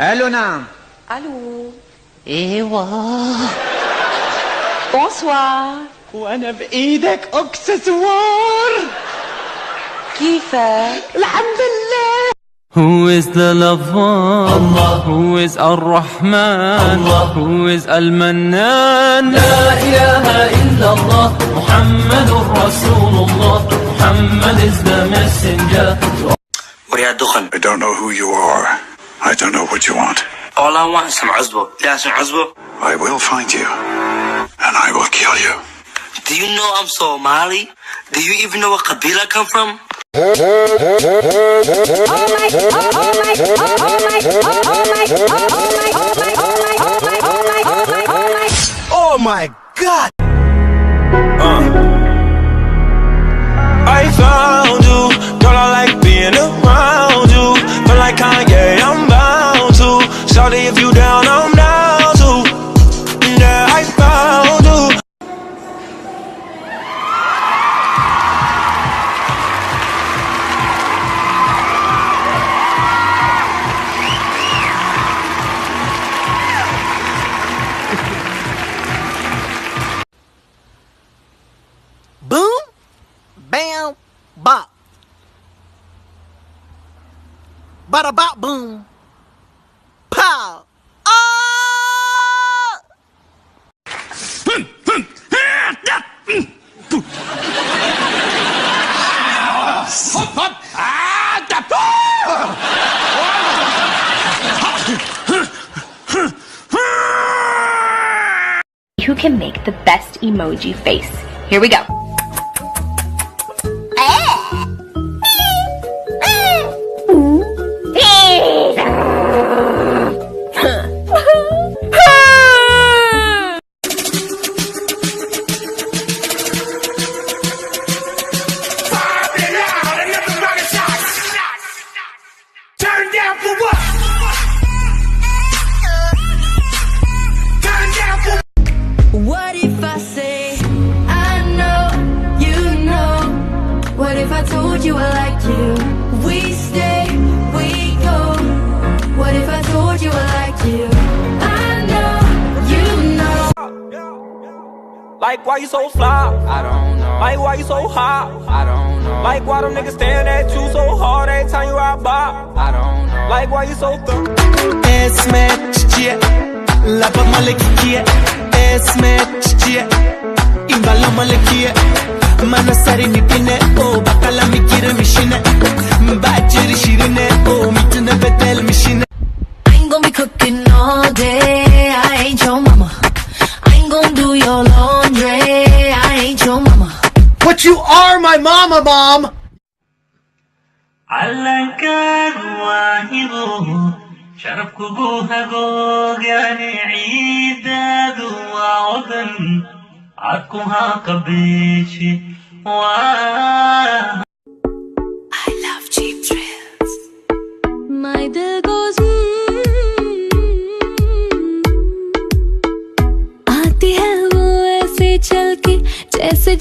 الو نعم. الو. ايوه. بونسوار. وانا بايدك اكسسوار. كيفك؟ الحمد لله. Who is the lover? Allah. Who is Ar-Rahman? Allah. Who is Al-Mannan? La ilaha illallah. Muhammadur Rasulullah. Muhammad is the messenger. I don't know who you are. I don't know what you want. All I want is some عزبة. لا some عزبة. I will find you, and I will kill you. Do you know I'm Somali? Do you even know what Kabila I come from? Oh my God! I found you, girl. I like being around you. Feel like Kanye, I'm bound to. Shawty, if you down, I'm down to. Yeah, I found you. Boom, bam, bop. Bada bop boom. Pow. Ah! Who can make the best emoji face? Here we go. What if I say I know, you know? What if I told you I like you? We stay, we go. What if I told you I like you? I know, you know. Like, why you so fly? I don't know. Like, why you so hot? I don't know. Like, why them niggas staring at you so hard every time you ride by? I don't know. Like, why you so Esme chichie, lapa malekikie. Esme chichie, imbala malekie. Manasari nipine, oh bakala mikire mishine. Mbachiri shirine, oh mitune betel mishine. I ain't gonna be cooking all day. I ain't your mama. I ain't gonna do your laundry. I ain't your mama. But you are my mama, Mom! علك الواهب شرفك بوهقوق يعني عيداد وعظم عدكها قبيشي I love cheap thrills. My dil goes आती है वो ऐसे चल के जैसे